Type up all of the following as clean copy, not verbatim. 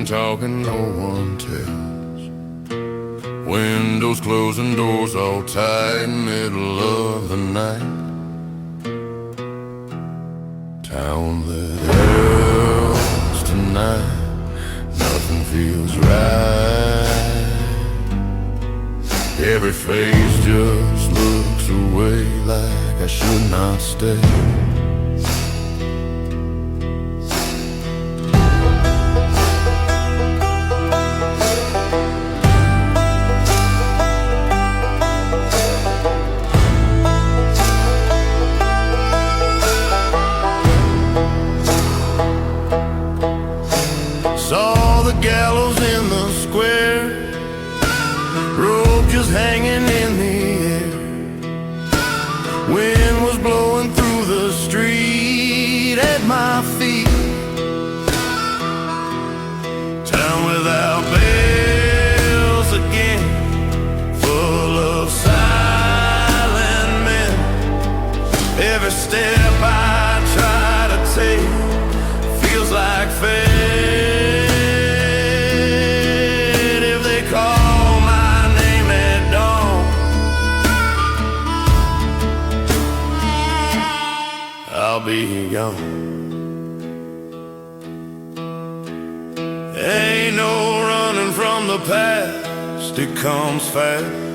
talking no one tells. Windows closing, doors all tight, middle of the night. Town that hurls tonight, nothing feels right. Every face just looks away like I should not stay. Saw the gallows in the square, rope just hanging in the air. Wind was blowing through the street at my feet. Town without bells again, full of silent men. Every step I try to take feels like fate. I'll be gone. Ain't no running from the past, it comes fast.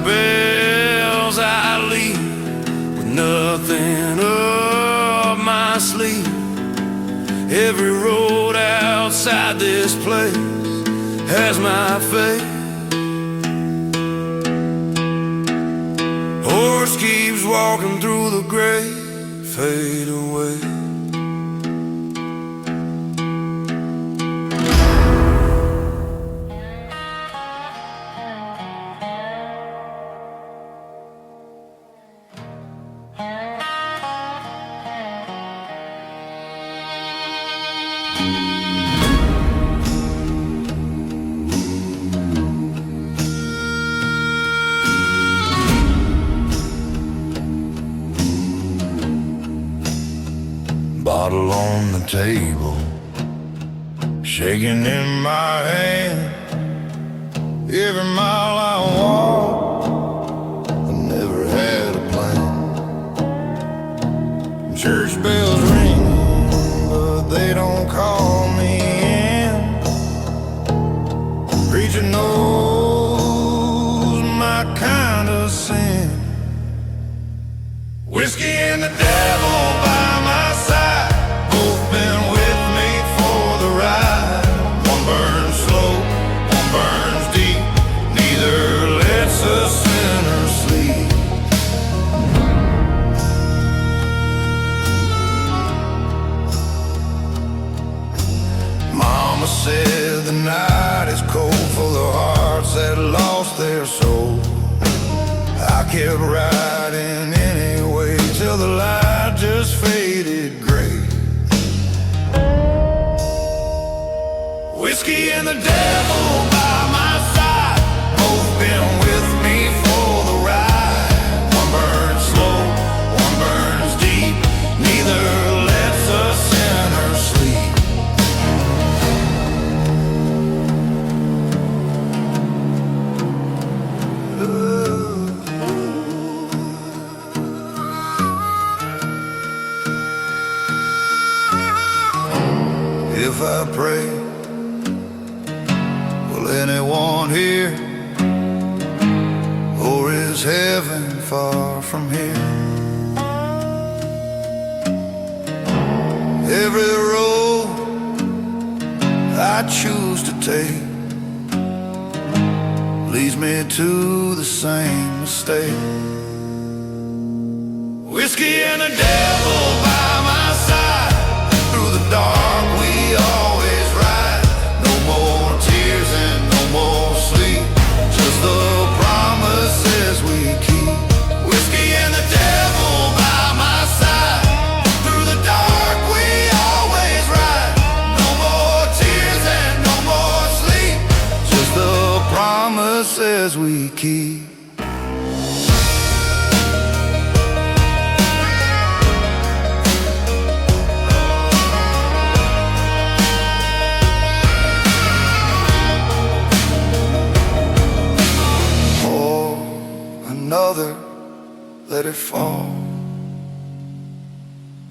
Bells I leave with nothing up my sleeve. Every road outside this place has my fate. Horse keeps walking through the gray, fade away. Bottle on the table, shaking in my hand. Every mile I walk, I never had a plan. Church bells ring, but they don't call me in. Preacher knows my kind of sin. Whiskey and the devil by my side, both been with me for the ride. One burns slow, one burns deep, neither lets a sinner sleep. Mama said the night is cold for the hearts that lost their soul. I kept riding anyway till the light just faded gray. Whiskey and the devil by my side, both been with me for the ride. One burns slow, one burns deep, neither lets a sinner sleep. If I pray, will anyone hear? Or is heaven far from here? Every road I choose to take leads me to the same mistake. Whiskey and the devil by my side, through the dark we always ride. No more tears and no more sleep, just the promises we keep. Whiskey and the devil by my side, through the dark we always ride. No more tears and no more sleep, just the promises we keep. Another, let it fall.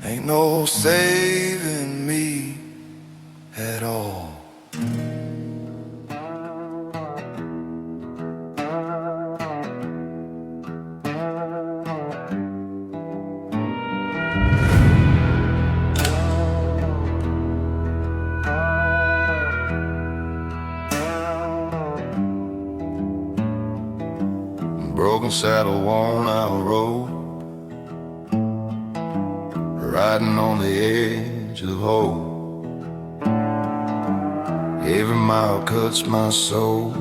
Ain't no saving me at all. Broken saddle, worn out road, riding on the edge of hope. Every mile cuts my soul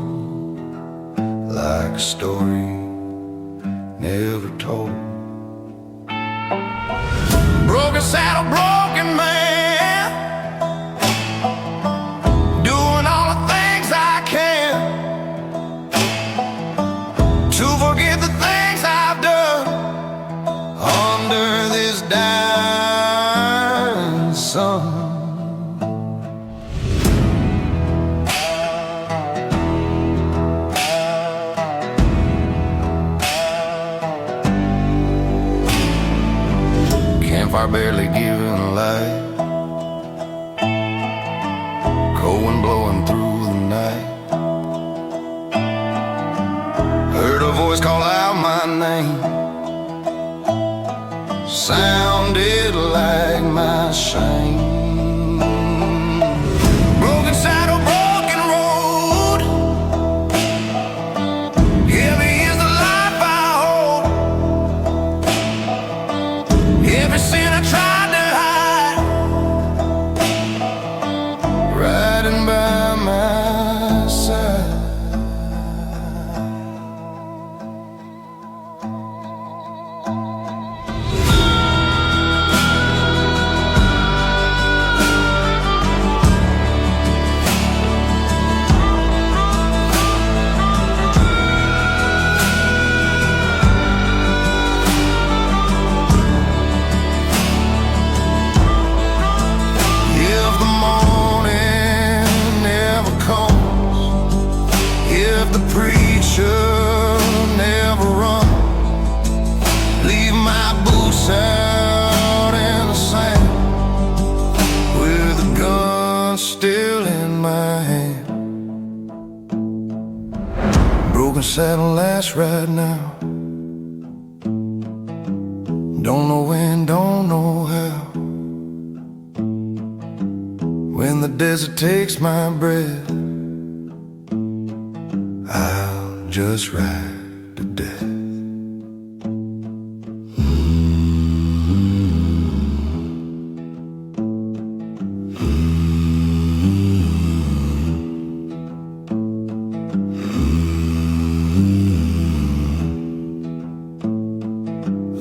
like a story never told. Broken saddle, broken man, doing all the things I can to forget the things I've done under this dying sun. Campfire barely giving light, cold wind blowing through the night. Heard a voice call out my name, sounded like my shame. Broken saddle, broken road, heavy is the life I hold. Every sin I tried to hide, riding by my side. Never run, leave my boots out in the sand, with a gun still in my hand. Broken saddle, last ride now, don't know when, don't know how. When the desert takes my breath, I'll just ride to death.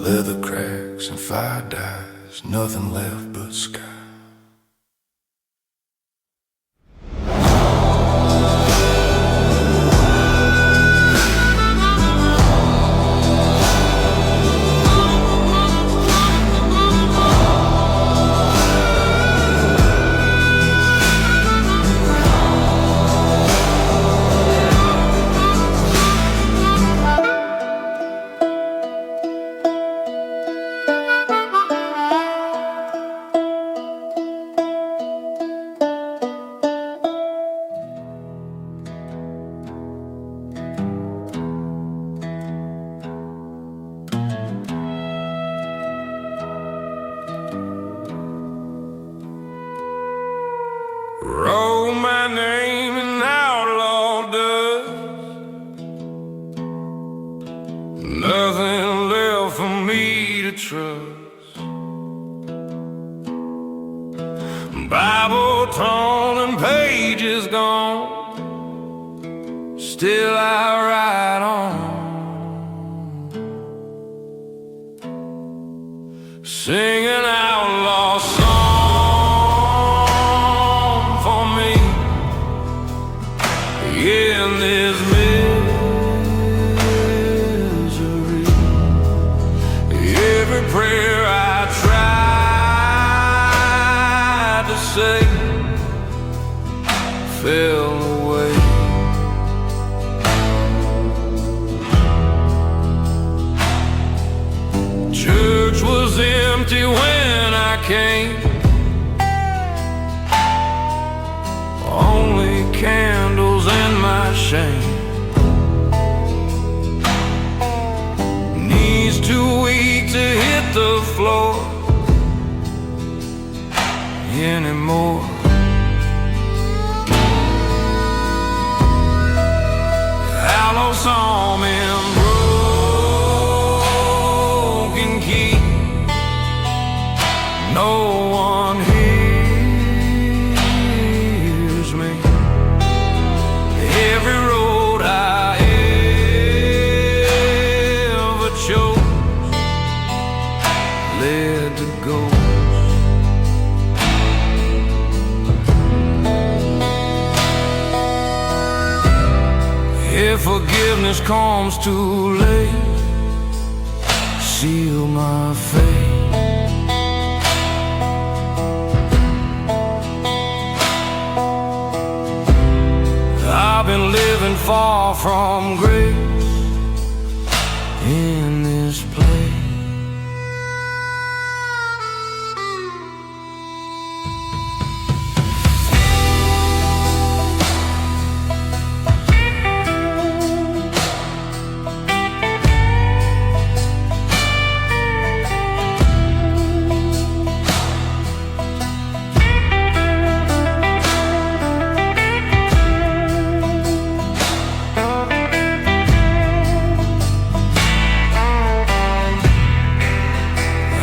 Leather cracks and fire dies, nothing left but sky. could trust. Bible torn and pages gone, still I write on, sing an outlaw song for me in this misery. Every prayer I tried to say fell away. Church was empty when I came, only candles and my shame. Knees too weak to hit the floor anymore. Outlaw song in broken key, no one hears me. Every road I ever chose led to ghosts. If forgiveness comes too late, seal my fate. I've been living far from grace in this place.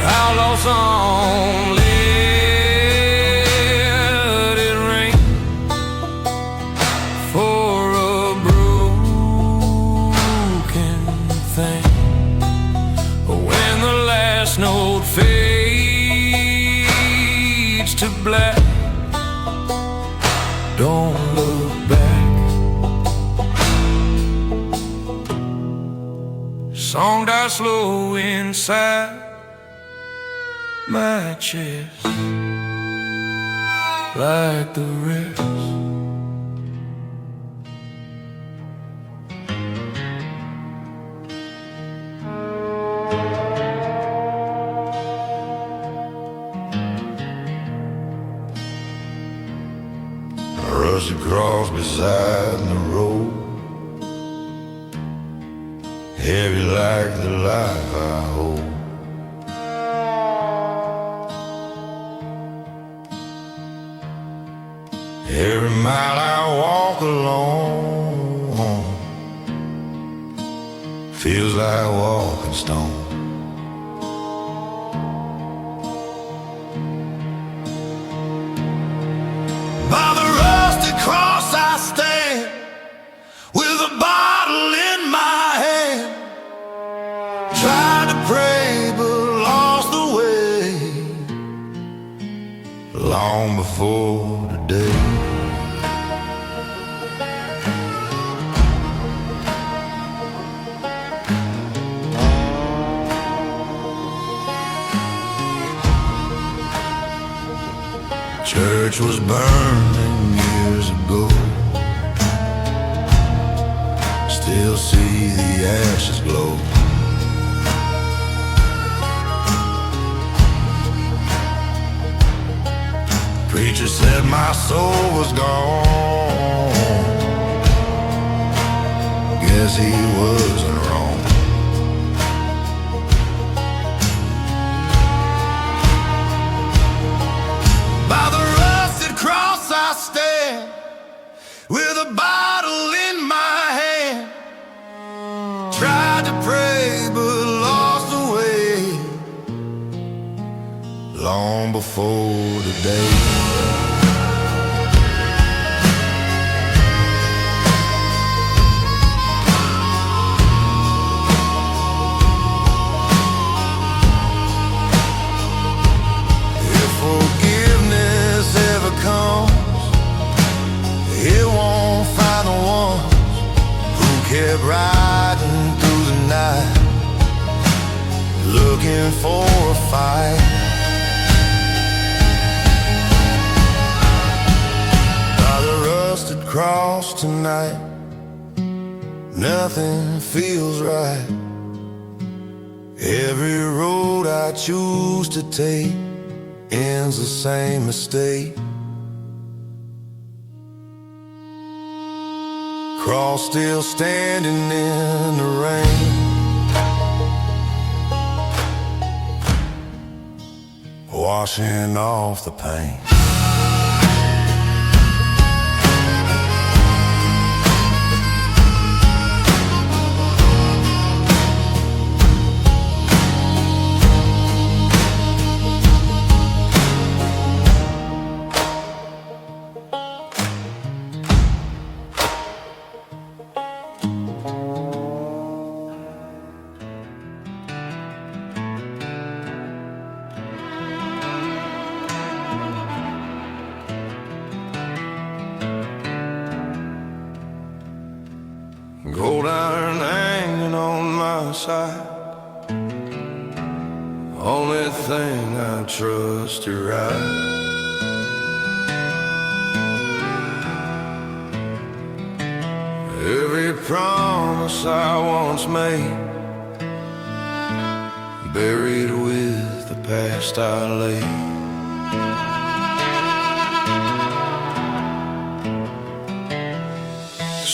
Outlaw song, let it ring for a broken thing. When the last note fades to black, don't look back. Song dies slow inside my chest, like the rest. I rush across beside the road, heavy like the life I hold. Every mile I walk alone feels like walking stone. By the rusted cross I stand, with a bottle in my hand. Tried to pray but lost the way long before today. Church was burning years ago, still see the ashes glow. Preacher said my soul was gone, guess he wasn't wrong. By the rusted cross I stand, with a bottle in my hand. Tried to pray but lost the way long before today. It won't find the ones who kept riding through the night, looking for a fight. By the rusted cross tonight, nothing feels right. Every road I choose to take ends the same mistake. Cross still standing in the rain, washing off the pain. Gold iron hanging on my side, only thing I trust to ride. Every promise I once made, buried with the past I laid.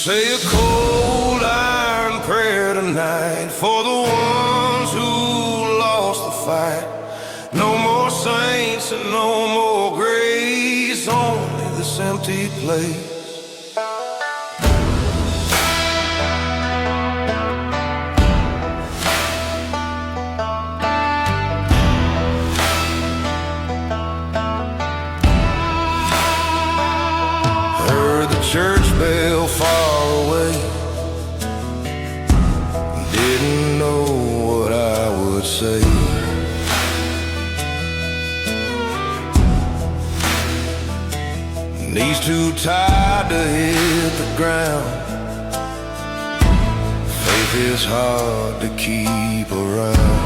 Say a cold iron prayer tonight for the ones who lost the fight. No more saints and no more grace, only this empty place. Heard the church bell far away, didn't know what I would say. Knees too tired to hit the ground, faith is hard to keep around.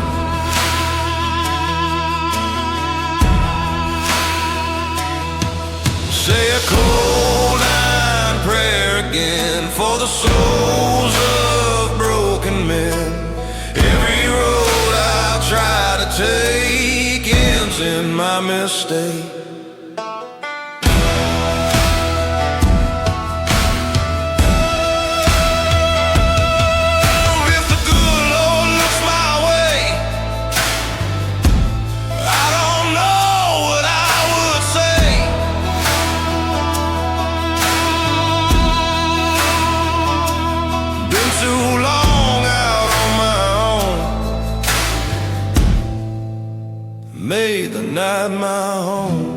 Say a cold iron prayer again for the souls of broken men. Every road I'll try to take ends in my mistake. If the good Lord looks my way, I don't know what I would say. Been too long out on my own, made the night my home.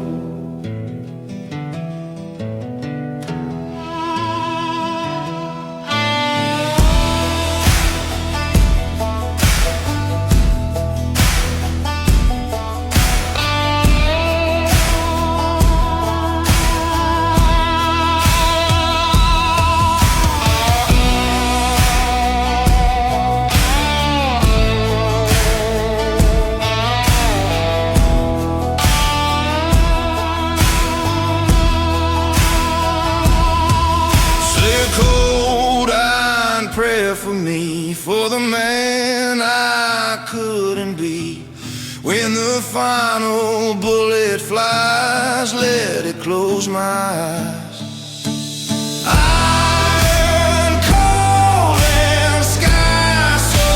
For me, for the man I couldn't be. When the final bullet flies, let it close my eyes. Iron cold and sky so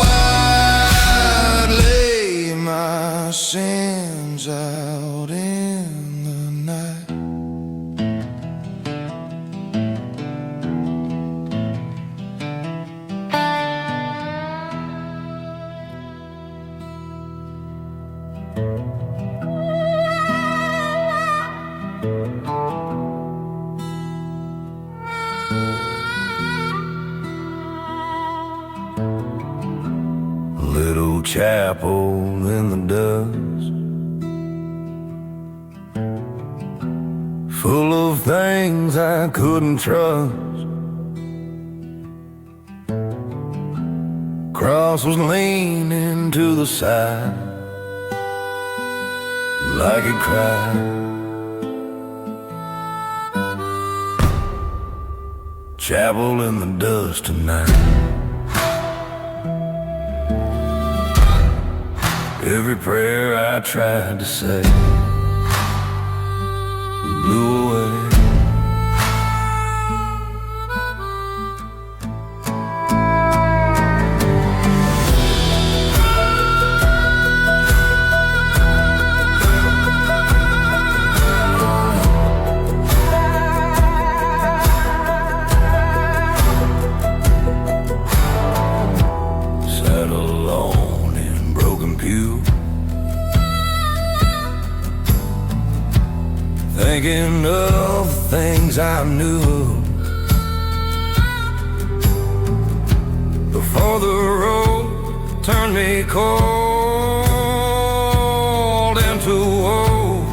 wide, lay my sins out in the night. chapel in the dust, full of things I couldn't trust. Cross was leaning to the side like it cried. Chapel in the dust tonight. Every prayer I tried to say blew away. Sat alone in broken pew, thinking of the things I knew before the road turned me cold into woe.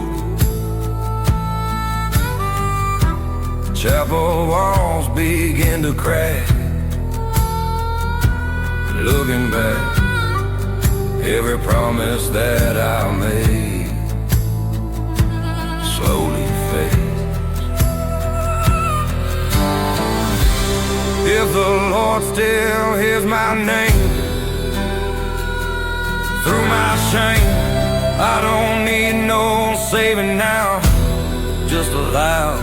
Chapel walls begin to crack. Looking back, every promise that I made slowly fades. If the Lord still hears my name through my shame, I don't need no saving now, just allow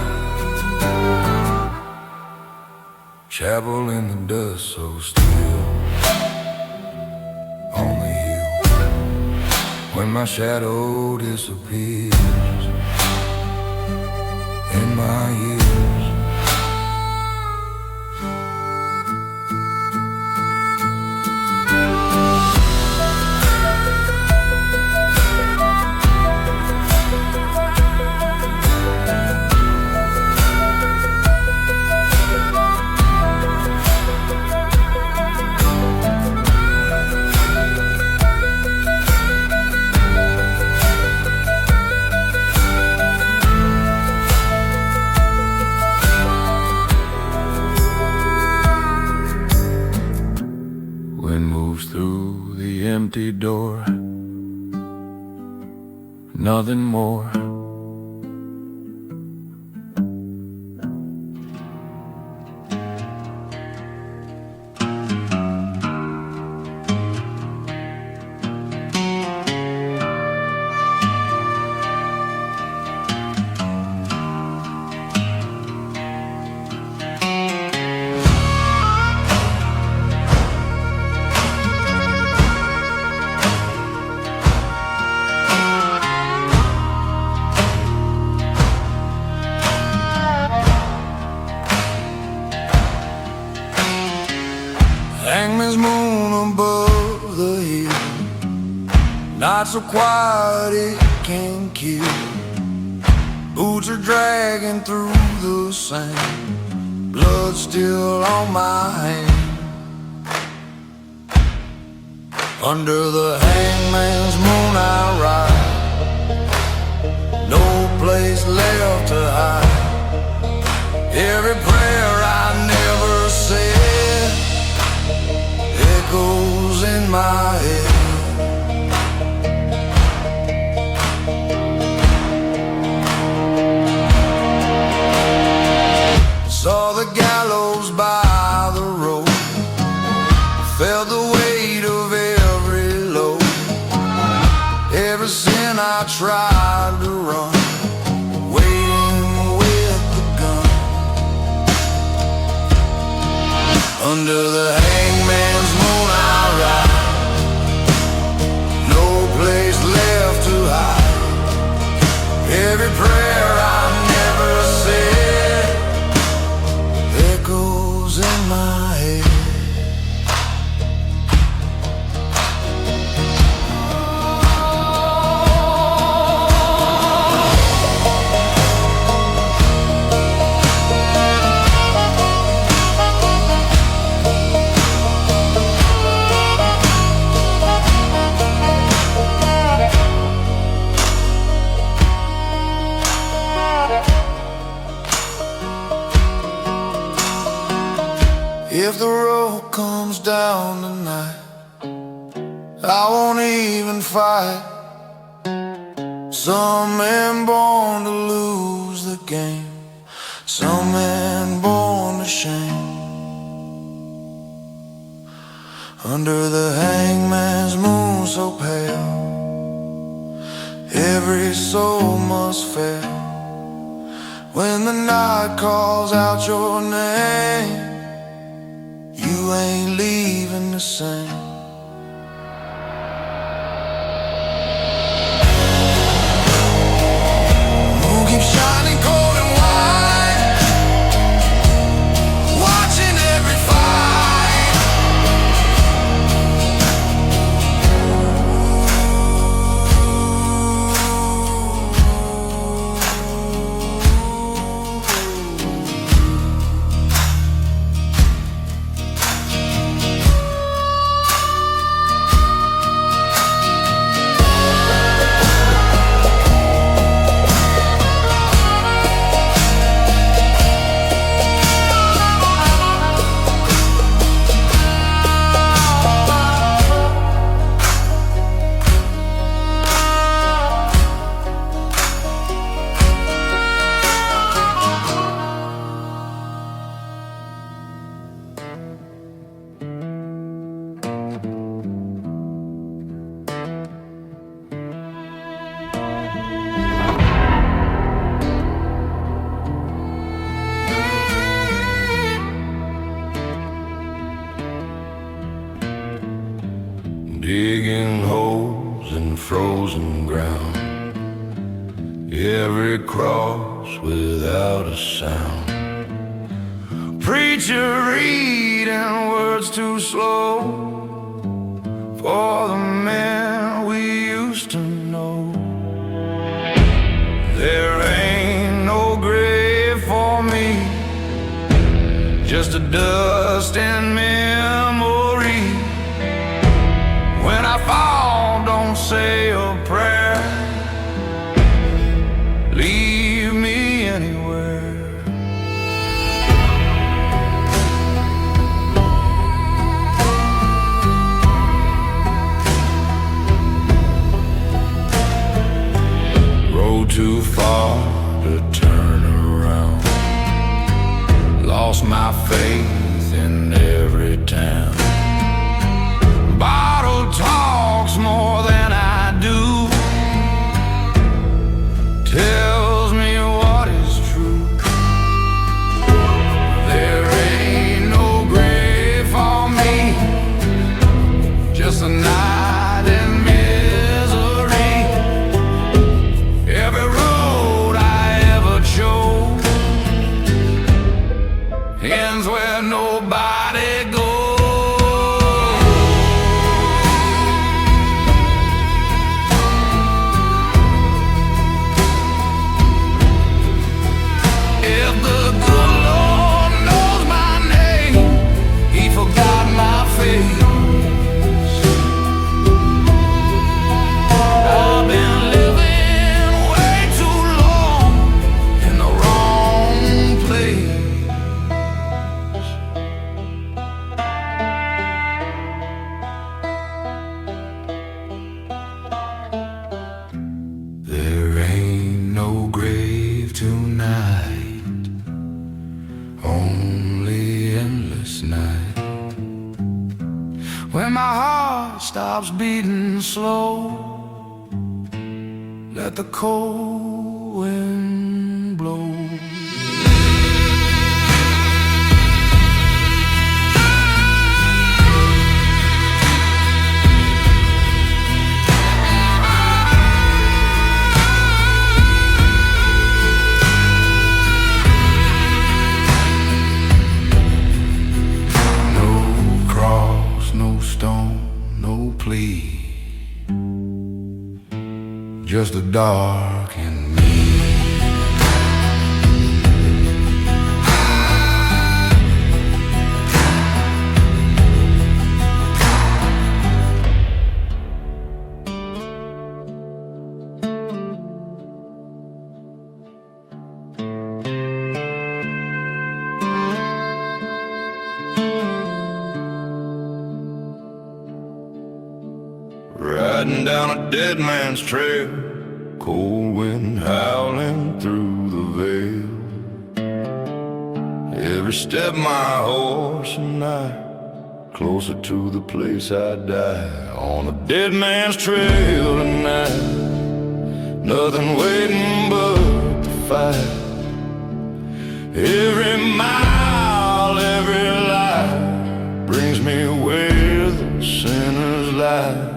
chapel in the dust so still on the hill. When my shadow disappears in my years, through the empty door, nothing more. Hangman's moon above the hill, not so quiet it can kill. Boots are dragging through the sand, blood still on my hand. Under the hangman's moon I ride, no place left to hide. Every prayer I never said echoes in my head. Saw the gallows by the road, felt the weight of every load. Every sin I tried to run, waiting with the gun. Under the hangman's moon I ride, no place left to hide. Every prayer I never said echoes in my head. I won't even fight. Some men born to lose the game, some men born to shame. Under the hangman's moon so pale, every soul must fail. When the night calls out your name, you ain't leaving the same. Moon keeps shining cold and white, watching every fight. Digging holes in frozen ground, every cross without a sound. Preacher reading words too slow for the men we used to know. There ain't no grave for me, just a dust and memory. When I fall, don't say a prayer, leave me anywhere. Road too far to turn around, lost my faith in every town. Bottle talks more than I do, tells me what is true. There ain't no grave for me, just a night in misery. Every road I ever chose ends where nobody goes. When my heart stops beating slow, let the cold wind blow. Just the dark and me. down a dead man's trail, cold wind howling through the veil. Every step my horse and I, closer to the place I die. On a dead man's trail tonight, nothing waiting but the fight. Every mile, every life brings me where the sinners lie.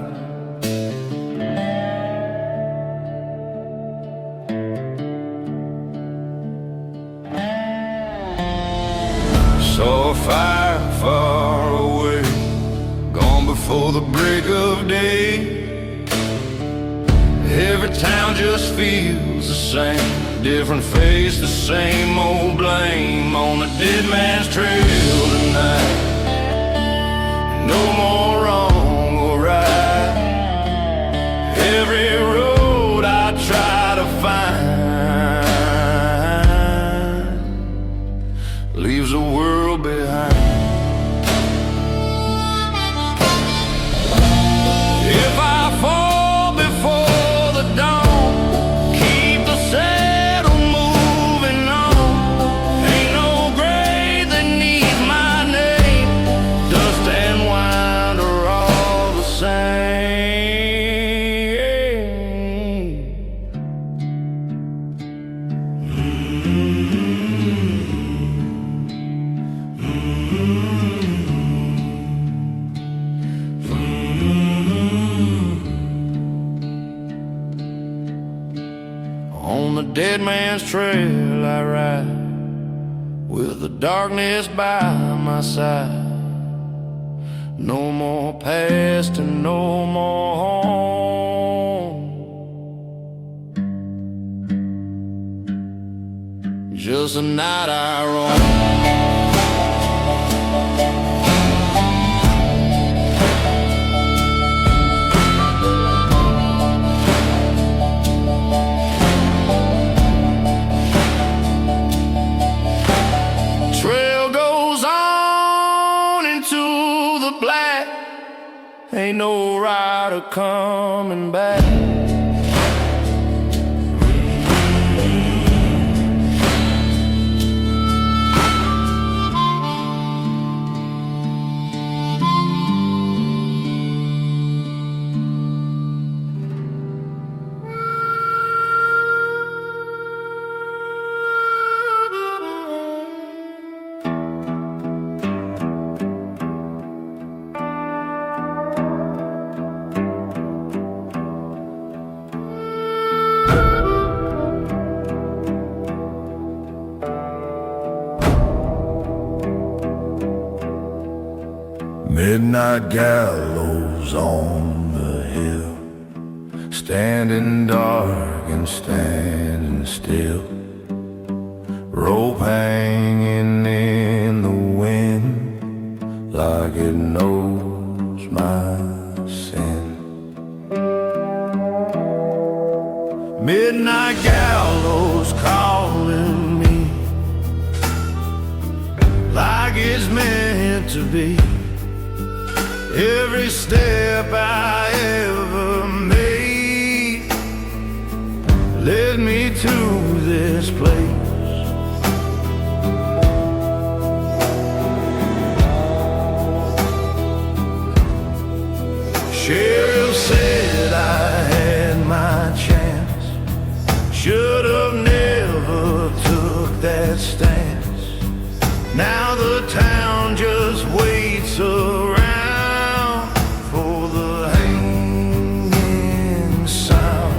Saw a fire far away, gone before the break of day. Every town just feels the same, different face, the same old blame. On a dead man's trail tonight, no more wrong or right. Every road I try to find leaves a world behind. If I fall before the dawn, keep the saddle moving on. Ain't no grave that needs my name, dust and wine are all the same. On the dead man's trail I ride, with the darkness by my side. No more past and no more home, just a night I roam. Ain't no rider coming back. Midnight gallows on the hill, standing dark and standing still. Rope hanging in the wind, like it knows my sin. Midnight gallows calling me, like it's meant to be. Every step I ever made led me to this place. Sheriff said I had my chance, should have never took that stance. Now the town just waits around for the hanging sound.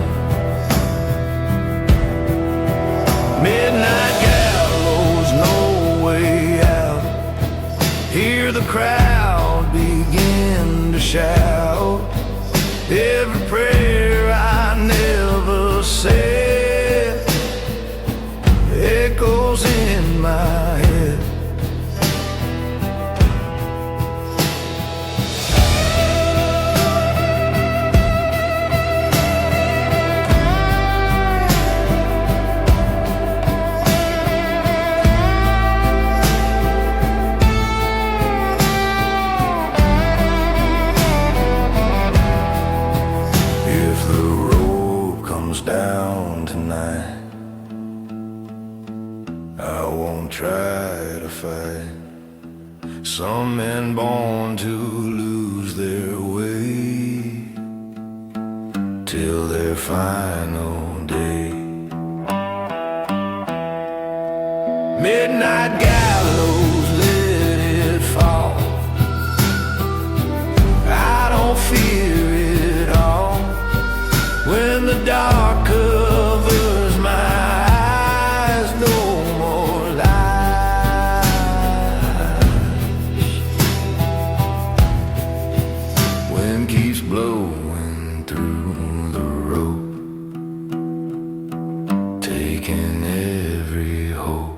Midnight gallows, no way out. Hear the crowd begin to shout. Every prayer I never said echoes in my head. down tonight. I won't try to fight. Some men born to lose their way till their final day. Midnight gallows, let it fall. I don't fear it all. When the dark covers my eyes, no more lies. Wind keeps blowing through the rope, taking every hope.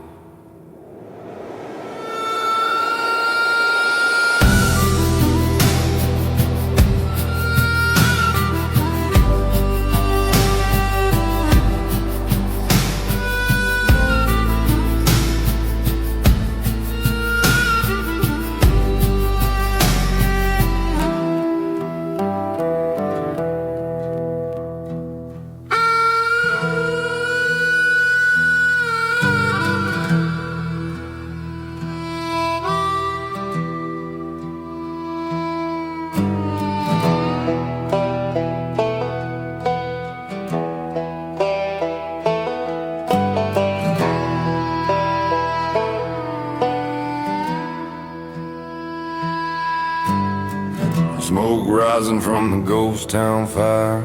Smoke rising from the ghost town fire,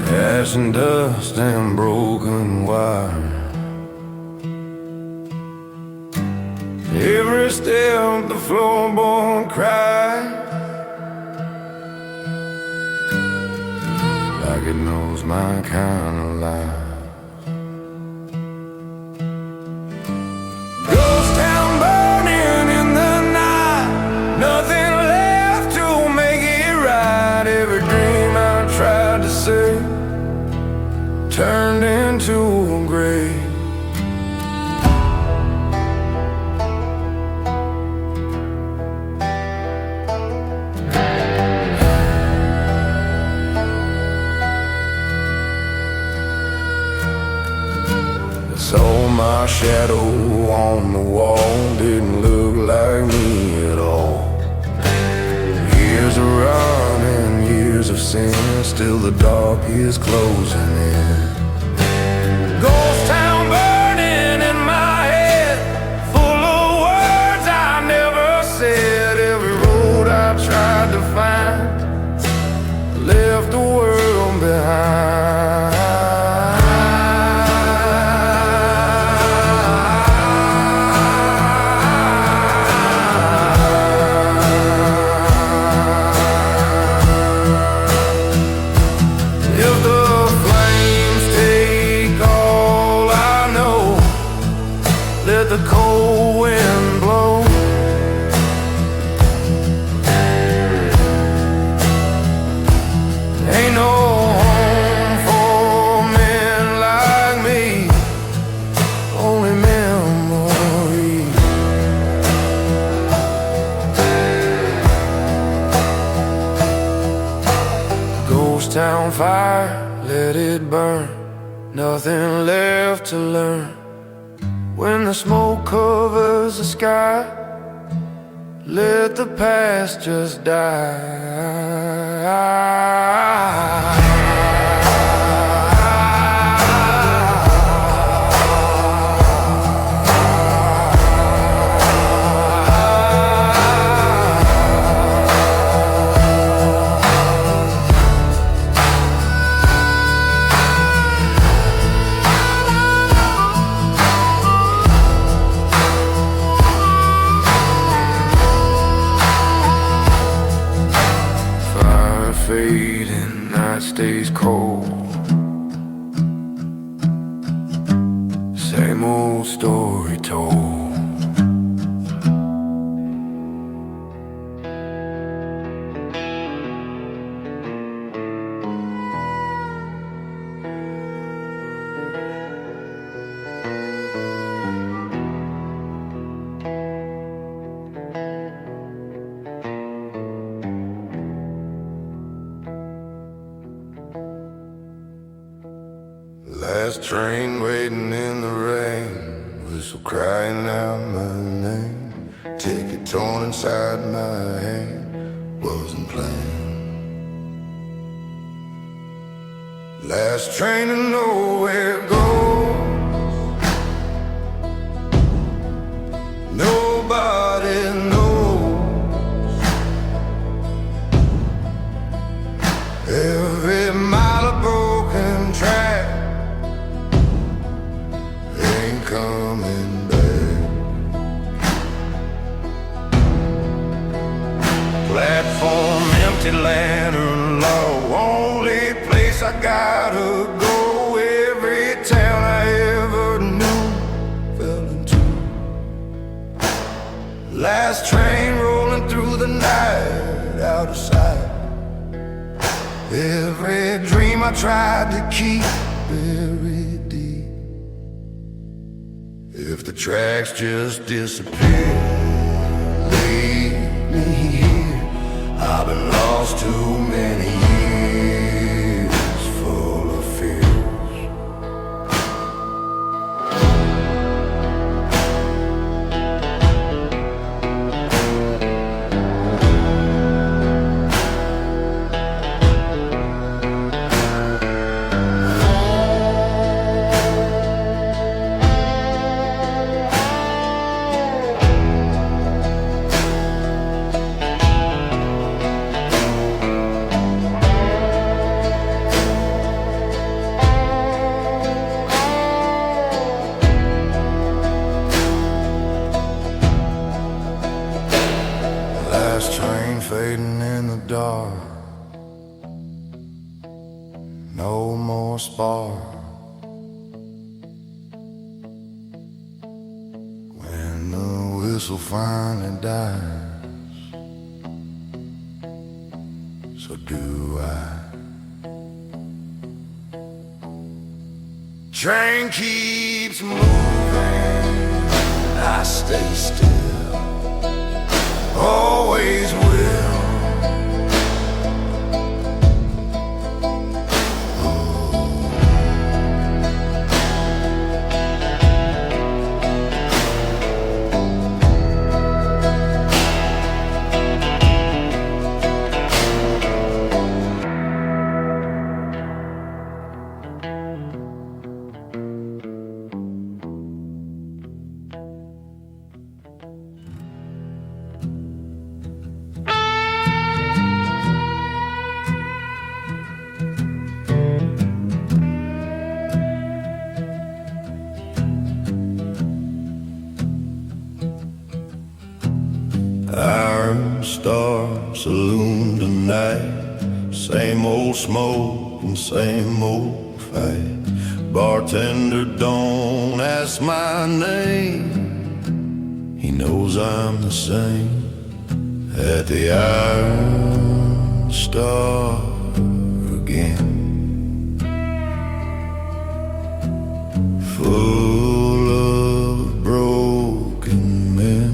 ash and dust and broken wire. Every step the floorboard cries, like it knows my kind of life. Ghost town burning in the night, nothing left to make it right. Every dream I tried to say turned into a grave. Saw my shadow on the wall, didn't look like me at all. Years of running, years of sin, still the dark is closing in. Ghost town burning in my head, full of words I never said. Every road I tried to find left the world behind. The cold wind blow. Ain't no home for men like me, only memories. Ghost town fire, let it burn, nothing left to learn. When the smoke covers the sky, let the past just die. Fading, night stays cold. Same old story told. Last train waiting in the rain, whistle crying out my name. Ticket torn inside my hand, wasn't planned. Last train to nowhere goes, nobody knows. Every mile of broken track ain't coming back. Platform empty, lantern low, only place I gotta go. Every town I ever knew fell into. Last train rolling through the night, out of sight. Every dream I tried to keep buried deep. If the tracks just disappear, leave me here. I've been lost too many years, full of fears. Last train fading in the dark, no more spark. When the whistle finally dies, so do I. Train keeps moving, I stay still, always will. Iron Star Saloon tonight, same old smoke and same old fight. Bartender don't ask my name, he knows I'm the same. At the Iron Star again, full of broken men.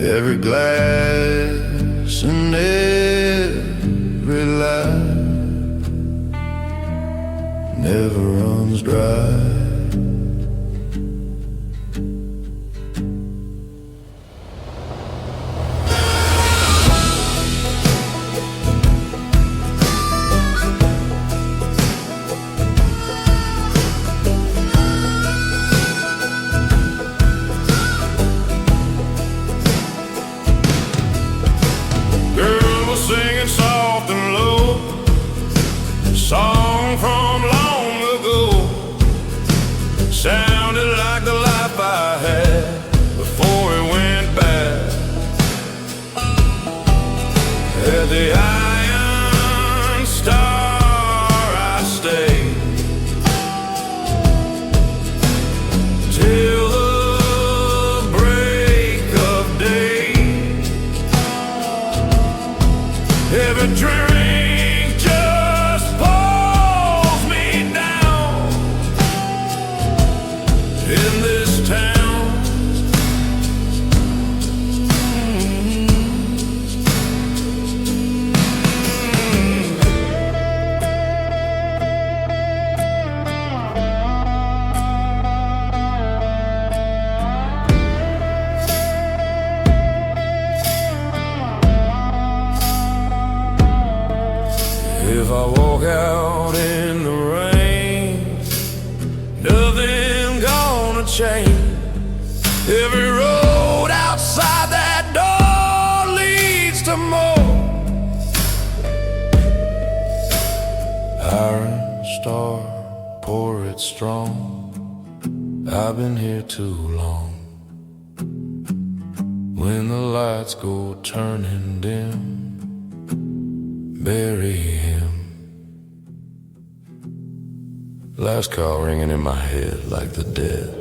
Every glass and every light never runs dry. Singing soft and low, a song from long ago. Sounded like the life I had before it went bad. At the Iron Star I stayed till the break of day. Every drink just pulls me down in this town. If I walk out in the rain, nothing gonna change. Every road outside that door leads to more. Iron star, pour it strong. I've been here too long. When the lights go turning dim, bury him. Last call ringing in my head like the dead.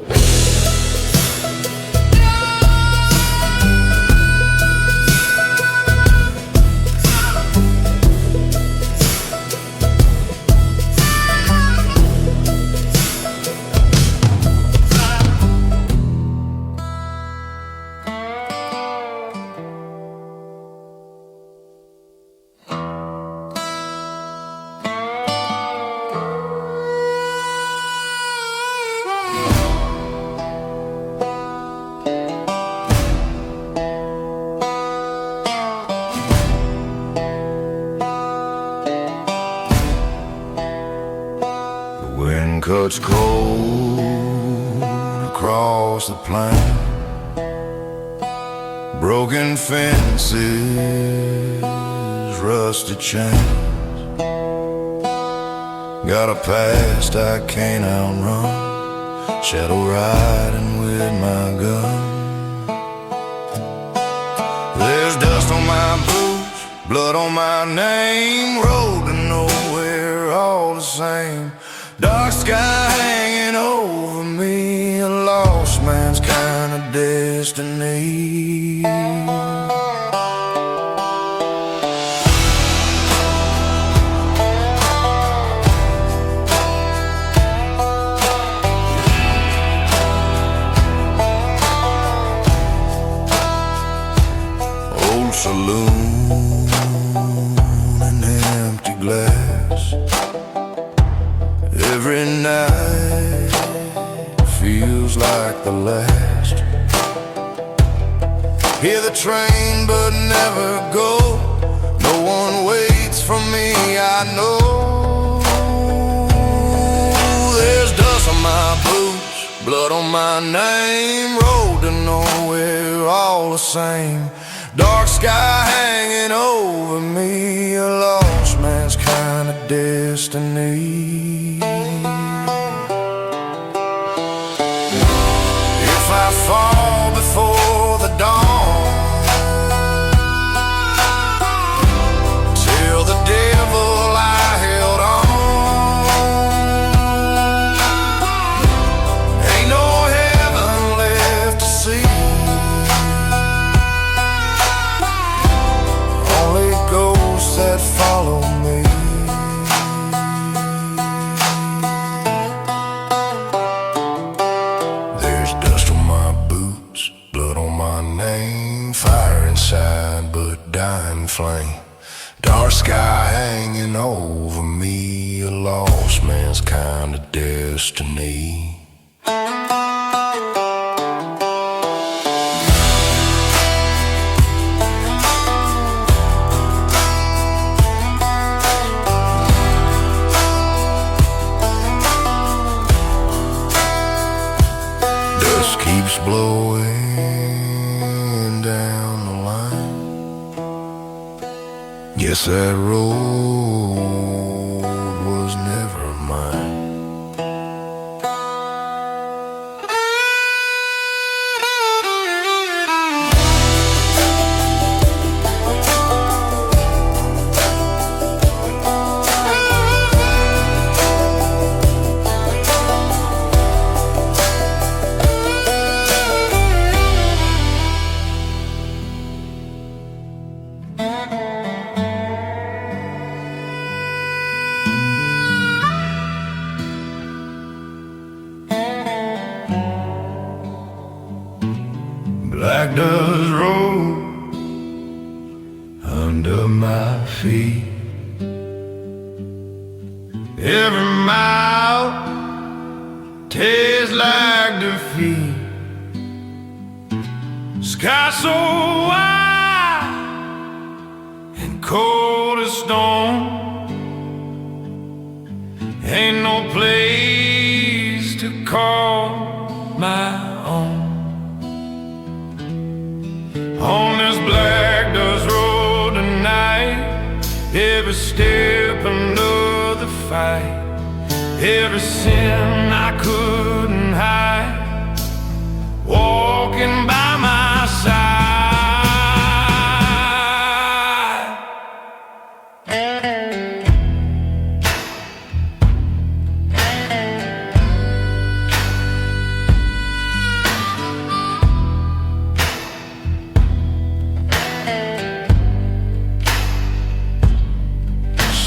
Cuts cold across the plain. Broken fences, rusted chains. Got a past I can't outrun. Shadow riding with my gun. There's dust on my boots, blood on my name. Road to nowhere, all the same. Dark sky hanging over me, a lost man's kind of destiny. Old saloon and empty glass. Every night feels like the last. Hear the train but never go. No one waits for me, I know. There's dust on my boots, blood on my name. Road to nowhere, all the same. Dark sky hanging over me, a lost man's kind of destiny. If I fall before the dawn, tell the devil I held on. Ain't no heaven left to see, only ghosts that follow me. Fire inside but dying flame. Dark sky hanging over me, a lost man's kind of destiny. Dust keeps blowing down the line. Guess that road was never mine. Black dust roll under my feet. Every mile tastes like defeat. Sky so wide and cold as stone. call my own. On this black dust road tonight, every step another fight, every sin I couldn't hide, walking by my side.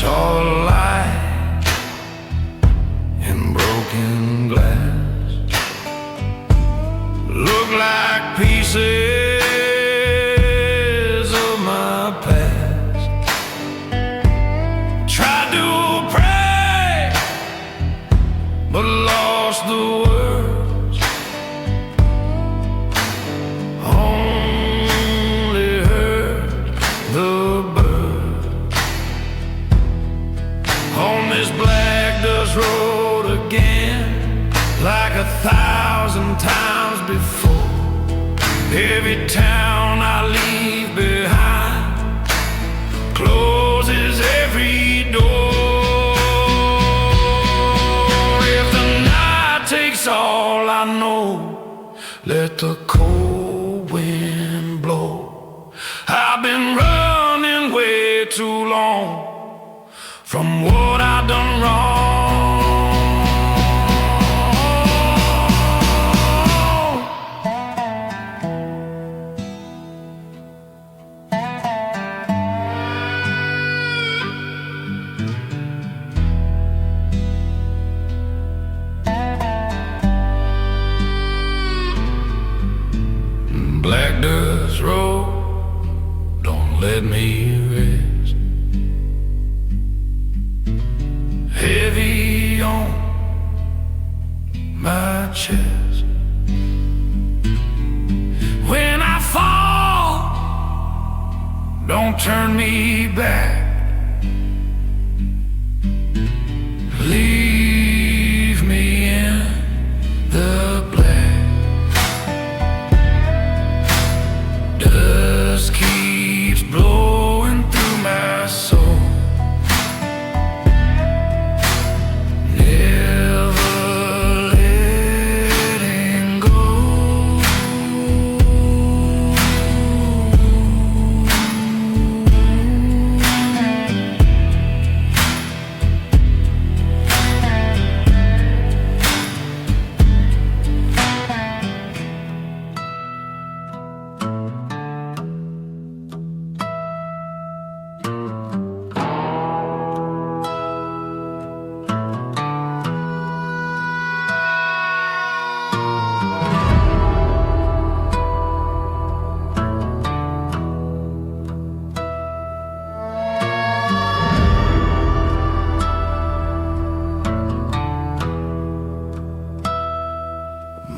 Saw a light in broken glass, look like pieces of my past. Tried to pray, but lost the words. Only heard the birds. On this black dust road again, like 1,000 times before. Every town I leave behind closes every door. If the night takes all I know, let the cold wind blow. I've been running way too long from what I've done wrong. Black dust road, don't let me rest. Heavy on my chest. When I fall, don't turn me back. Leave me in the black. Dust keeps blowing through my soul.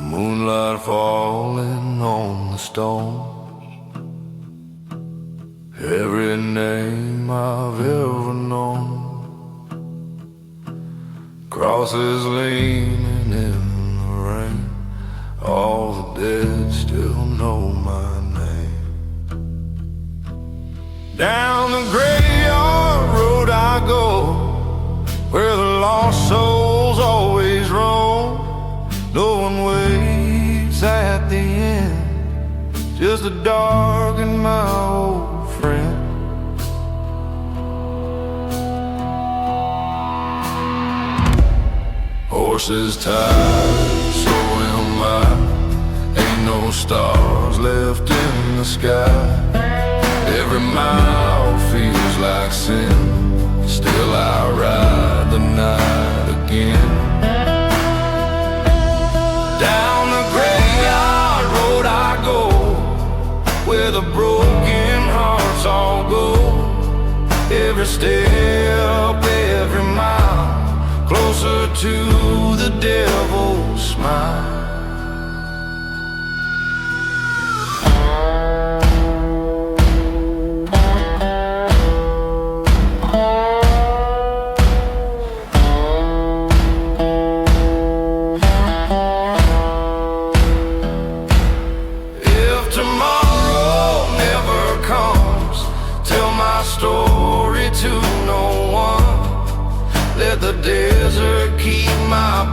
Moonlight falling on the stones, every name I've ever known. Crosses leaning in the rain, all the dead still know my name. Down the graveyard road I go, where the lost souls always roam. No one waits at the end, just a dog and my old friend. Horses tired, so am I. Ain't no stars left in the sky. Every mile feels like sin, still I ride the night again. Down the graveyard road I go, where the broken hearts all go. Every step, every mile, closer to the devil's smile.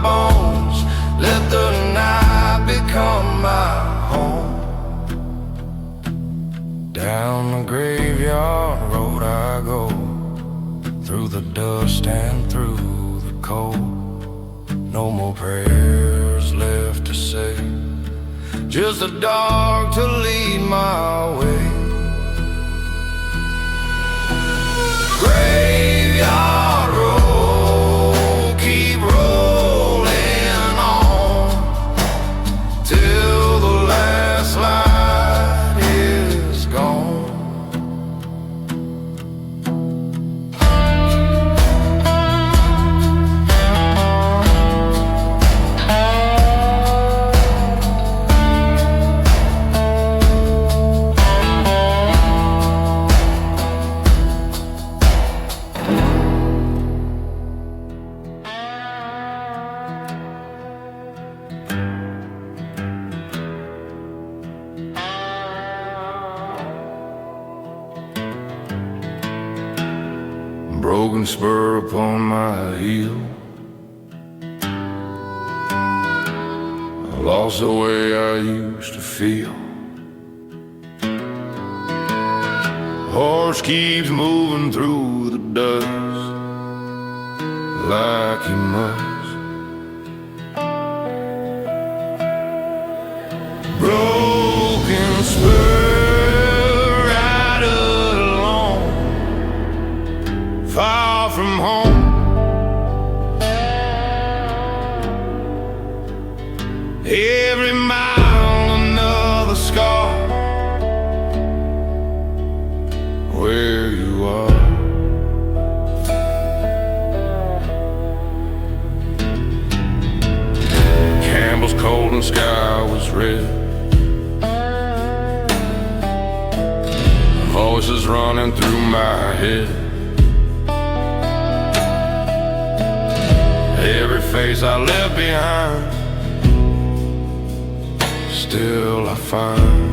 bones. Let the night become my home. Down the graveyard road I go, through the dust and through the cold. No more prayers left to say, just the dark to lead my way. Graveyard road, keep rolling on till the last light is gone. Broken spur upon my heel, I lost the way I used to feel. Horse keeps moving through the dust like he must. Broken spur right along, far from home. Every mile another scar, where you are. Campbell's cold and sky was red. Voices running through my head. Every face I left behind, still I find.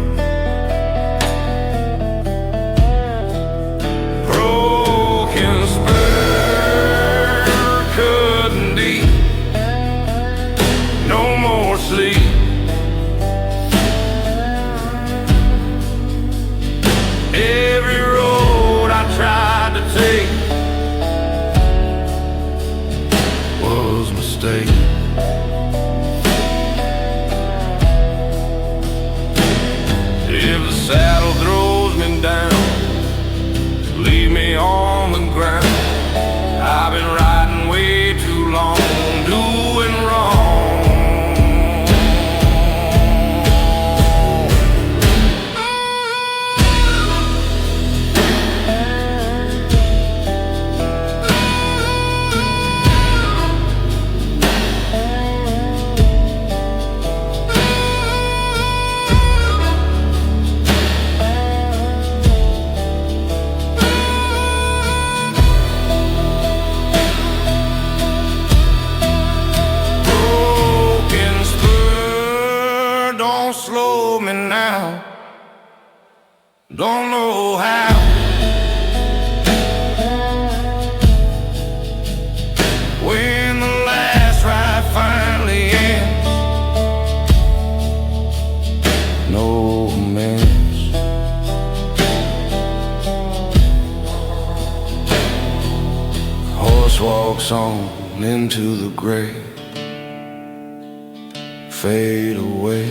Broken spur, cutting deep, no more sleep. Every road I tried to take was a mistake. If the saddle throws me down, leave me on the ground. I've been riding way too long, doing wrong. Slow me now, don't know how. When the last ride finally ends, no amends. Horse walks on into the grave, fade away.